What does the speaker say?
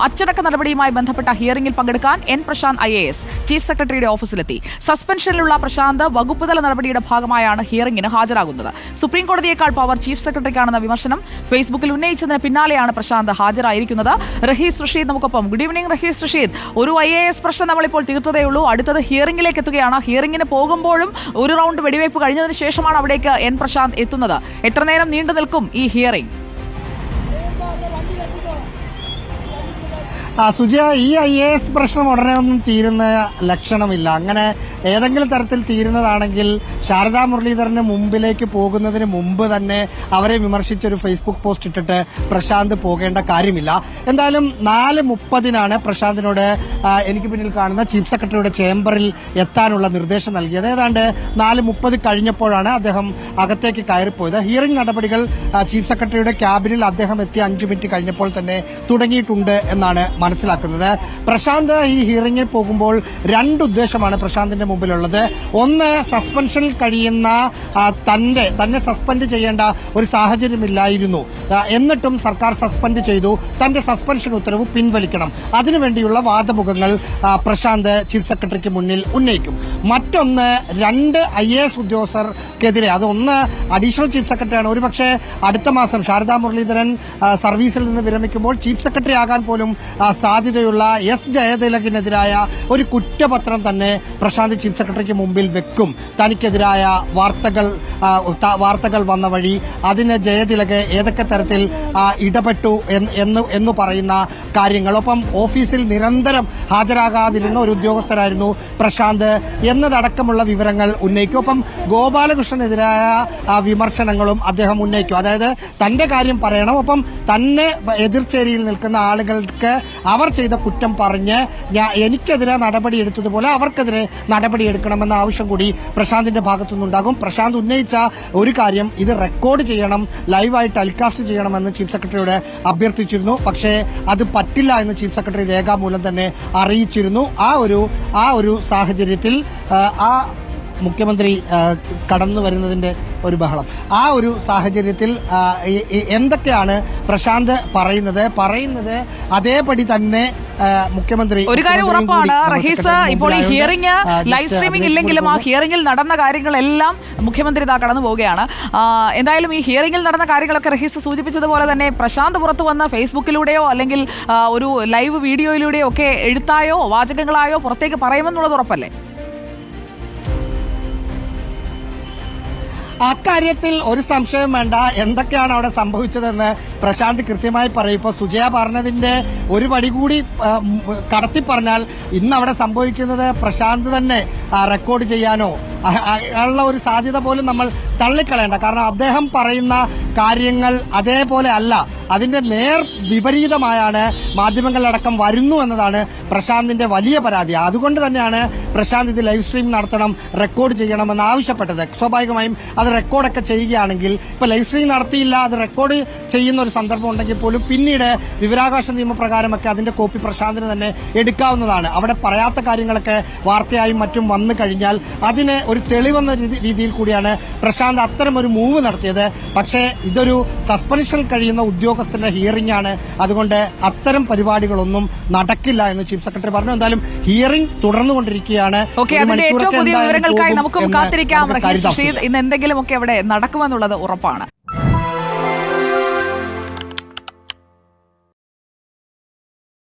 അച്ചടക്ക നടപടിയുമായി ബന്ധപ്പെട്ട ഹിയറിംഗിൽ പങ്കെടുക്കാൻ എൻ പ്രശാന്ത് IAS ചീഫ് സെക്രട്ടറിയുടെ ഓഫീസിലെത്തി. സസ്പെൻഷനിലുള്ള പ്രശാന്ത് വകുപ്പുതല നടപടിയുടെ ഭാഗമായാണ് ഹിയറിംഗിന് ഹാജരാകുന്നത്. സുപ്രീം കോടതിയേക്കാൾ പവർ ചീഫ് സെക്രട്ടറിക്കാണെന്ന വിമർശനം ഫേസ്ബുക്കിൽ ഉന്നയിച്ചതിന് പിന്നാലെയാണ് പ്രശാന്ത് ഹാജരായിരിക്കുന്നത്. റഹീസ് റഷീദ് നമുക്കൊപ്പം. Good evening Rahees Rasheed. ഒരു IAS പ്രശ്നം നമ്മളിപ്പോൾ തീർത്തതേ ഉള്ളൂ. അടുത്തത് ഹിയറിംഗിലേക്ക് എത്തുകയാണ്. ഹിയറിംഗിന് പോകുമ്പോഴും ഒരു റൗണ്ട് വെടിവയ്പ് കഴിഞ്ഞതിന് ശേഷമാണ് അവിടേക്ക് എൻ പ്രശാന്ത് എത്തുന്നത്. എത്ര നേരം നീണ്ടു നിൽക്കും ഈ ഹിയറിംഗ്? സുജയ, ഈ IAS പ്രശ്നം ഉടനെ ഒന്നും തീരുന്ന ലക്ഷണമില്ല. അങ്ങനെ ഏതെങ്കിലും തരത്തിൽ തീരുന്നതാണെങ്കിൽ ശാരദാ മുരളീധരന് മുമ്പിലേക്ക് പോകുന്നതിന് മുമ്പ് തന്നെ അവരെ വിമർശിച്ചൊരു ഫേസ്ബുക്ക് പോസ്റ്റ് ഇട്ടിട്ട് പ്രശാന്ത് പോകേണ്ട കാര്യമില്ല. എന്തായാലും 4:30 പ്രശാന്തിനോട് എനിക്ക് പിന്നിൽ കാണുന്ന ചീഫ് സെക്രട്ടറിയുടെ ചേംബറിൽ എത്താനുള്ള നിർദ്ദേശം നൽകിയത്. ഏതാണ്ട് 4:30 കഴിഞ്ഞപ്പോഴാണ് അദ്ദേഹം അകത്തേക്ക് കയറിപ്പോയത്. ഹിയറിംഗ് നടപടികൾ ചീഫ് സെക്രട്ടറിയുടെ ക്യാബിനിൽ അദ്ദേഹം എത്തി 5 മിനിറ്റ് കഴിഞ്ഞപ്പോൾ തന്നെ തുടങ്ങിയിട്ടുണ്ട് എന്നാണ് മനസ്സിലാക്കുന്നത്. പ്രശാന്ത് ഈ ഹിയറിംഗിൽ പോകുമ്പോൾ 2 ഉദ്ദേശമാണ് പ്രശാന്തിന്റെ മുമ്പിലുള്ളത്. ഒന്ന്, സസ്പെൻഷനിൽ കഴിയുന്ന തന്നെ സസ്പെൻഡ് ചെയ്യേണ്ട ഒരു സാഹചര്യമില്ലായിരുന്നു, എന്നിട്ടും സർക്കാർ സസ്പെൻഡ് ചെയ്തു, തന്റെ സസ്പെൻഷൻ ഉത്തരവ് പിൻവലിക്കണം, അതിനുവേണ്ടിയുള്ള വാദമുഖങ്ങൾ പ്രശാന്ത് ചീഫ് സെക്രട്ടറിക്ക് മുന്നിൽ ഉന്നയിക്കും. മറ്റൊന്ന്, 2 IAS ഉദ്യോഗസ്ഥർക്കെതിരെ, അതൊന്ന് അഡീഷണൽ ചീഫ് സെക്രട്ടറിയാണ്. ഒരുപക്ഷെ അടുത്ത മാസം ശാരദാ മുരളീധരൻ സർവീസിൽ നിന്ന് വിരമിക്കുമ്പോൾ ചീഫ് സെക്രട്ടറി ആകാൻ പോലും സാധ്യതയുള്ള S. ജയതിലകിനെതിരായ ഒരു കുറ്റപത്രം തന്നെ പ്രശാന്ത് ചീഫ് സെക്രട്ടറിക്ക് മുമ്പിൽ വെക്കും. തനിക്കെതിരായ വാർത്തകൾ വന്ന വഴി അതിന് ജയതിലക് ഏതൊക്കെ തരത്തിൽ ഇടപെട്ടു എന്ന് പറയുന്ന കാര്യങ്ങൾ, ഒപ്പം ഓഫീസിൽ നിരന്തരം ഹാജരാകാതിരുന്ന ഒരു ഉദ്യോഗസ്ഥരായിരുന്നു പ്രശാന്ത് എന്നതടക്കമുള്ള വിവരങ്ങൾ ഉന്നയിക്കും. ഒപ്പം ഗോപാലകൃഷ്ണനെതിരായ വിമർശനങ്ങളും അദ്ദേഹം ഉന്നയിക്കും. അതായത് തന്റെ കാര്യം പറയണം, ഒപ്പം തന്നെ എതിർചേരിയിൽ നിൽക്കുന്ന ആളുകൾക്ക് അവർ ചെയ്ത കുറ്റം പറഞ്ഞ് എനിക്കെതിരെ നടപടിയെടുത്തതുപോലെ അവർക്കെതിരെ നടപടിയെടുക്കണമെന്ന ആവശ്യം കൂടി പ്രശാന്തിന്റെ ഭാഗത്തുനിന്നുണ്ടാകും. പ്രശാന്ത് ഉന്നയിച്ച ഒരു കാര്യം, ഇത് റെക്കോർഡ് ചെയ്യണം, ലൈവായി ടെലികാസ്റ്റ് ചെയ്യണമെന്ന് ചീഫ് സെക്രട്ടറിയോട് അഭ്യർത്ഥിച്ചിരുന്നു. പക്ഷേ അത് പറ്റില്ല എന്ന് ചീഫ് സെക്രട്ടറി രേഖാമൂലം തന്നെ അറിയിച്ചിരുന്നു. ആ ഒരു സാഹചര്യത്തിൽ മുഖ്യമന്ത്രി കടന്നു വരുന്നതിന്റെ ഒരു ബഹളം, ആ ഒരു സാഹചര്യത്തിൽ എന്തൊക്കെയാണ് പ്രശാന്ത് പറയുന്നത് അതേപടി തന്നെ മുഖ്യമന്ത്രി. ഒരു കാര്യം ഉറപ്പാണ് റഹീസ്, ഇപ്പോൾ ഈ ഹിയറിംഗ് ലൈവ് സ്ട്രീമിംഗ് ഇല്ലെങ്കിലും ആ ഹിയറിംഗിൽ നടന്ന കാര്യങ്ങളെല്ലാം മുഖ്യമന്ത്രി ഇതാ കടന്നു പോവുകയാണ്. എന്തായാലും ഈ ഹിയറിംഗിൽ നടന്ന കാര്യങ്ങളൊക്കെ റഹീസ് സൂചിപ്പിച്ചതുപോലെ തന്നെ പ്രശാന്ത് പുറത്തു വന്ന് ഫേസ്ബുക്കിലൂടെയോ അല്ലെങ്കിൽ ഒരു ലൈവ് വീഡിയോയിലൂടെയോ ഒക്കെ എഴുത്തായോ വാചകങ്ങളായോ പുറത്തേക്ക് പറയുമെന്നുള്ളത് ഉറപ്പല്ലേ? അക്കാര്യത്തിൽ ഒരു സംശയം വേണ്ട. എന്തൊക്കെയാണ് അവിടെ സംഭവിച്ചതെന്ന് പ്രശാന്ത് കൃത്യമായി പറയും. ഇപ്പോൾ സുജയ പറഞ്ഞതിന്റെ ഒരു പടി കൂടി കടത്തി പറഞ്ഞാൽ ഇന്ന് അവിടെ സംഭവിക്കുന്നത് പ്രശാന്ത് തന്നെ റെക്കോർഡ് ചെയ്യാനോ ഉള്ള ഒരു സാധ്യത പോലും നമ്മൾ തള്ളിക്കളയേണ്ട. കാരണം അദ്ദേഹം പറയുന്ന കാര്യങ്ങൾ അതേപോലെ അല്ല, അതിന്റെ നേർ വിപരീതമായാണ് മാധ്യമങ്ങളിലടക്കം വരുന്നു എന്നതാണ് പ്രശാന്തിന്റെ വലിയ പരാതി. അതുകൊണ്ട് തന്നെയാണ് പ്രശാന്ത് ഇത് ലൈവ് സ്ട്രീം നടത്തണം, റെക്കോർഡ് ചെയ്യണമെന്ന് ആവശ്യപ്പെട്ടത്. സ്വാഭാവികമായും അത് റെക്കോർഡൊക്കെ ചെയ്യുകയാണെങ്കിൽ, ഇപ്പൊ ലൈവ് സ്ട്രീം നടത്തിയില്ല, അത് റെക്കോർഡ് ചെയ്യുന്ന ഒരു സന്ദർഭം ഉണ്ടെങ്കിൽ പോലും പിന്നീട് വിവരാവകാശ നിയമപ്രകാരമൊക്കെ അതിന്റെ കോപ്പി പ്രശാന്തിന് തന്നെ എടുക്കാവുന്നതാണ്. അവിടെ പറയാത്ത കാര്യങ്ങളൊക്കെ വാർത്തയായും മറ്റും വന്നു കഴിഞ്ഞാൽ അതിന് ഒരു തെളിവെന്ന രീതിയിൽ കൂടിയാണ് പ്രശാന്ത് അത്തരം ഒരു മൂവ് നടത്തിയത്. പക്ഷേ ഇതൊരു സസ്പെൻഷനിൽ കഴിയുന്ന ഉദ്യോഗസ്ഥന്റെ ഹിയറിംഗ് ആണ്, അതുകൊണ്ട് അത്തരം പരിപാടികളൊന്നും നടക്കില്ല എന്ന് ചീഫ് സെക്രട്ടറി പറഞ്ഞു. എന്തായാലും ഹിയറിംഗ് തുടർന്നുകൊണ്ടിരിക്കുകയാണ്. ഏറ്റവും പുതിയ വിവരങ്ങൾക്കായി നമുക്കും കാത്തിരിക്കാം. ഇന്ന് എന്തെങ്കിലുമൊക്കെ അവിടെ നടക്കുമെന്നുള്ളത് ഉറപ്പാണ്.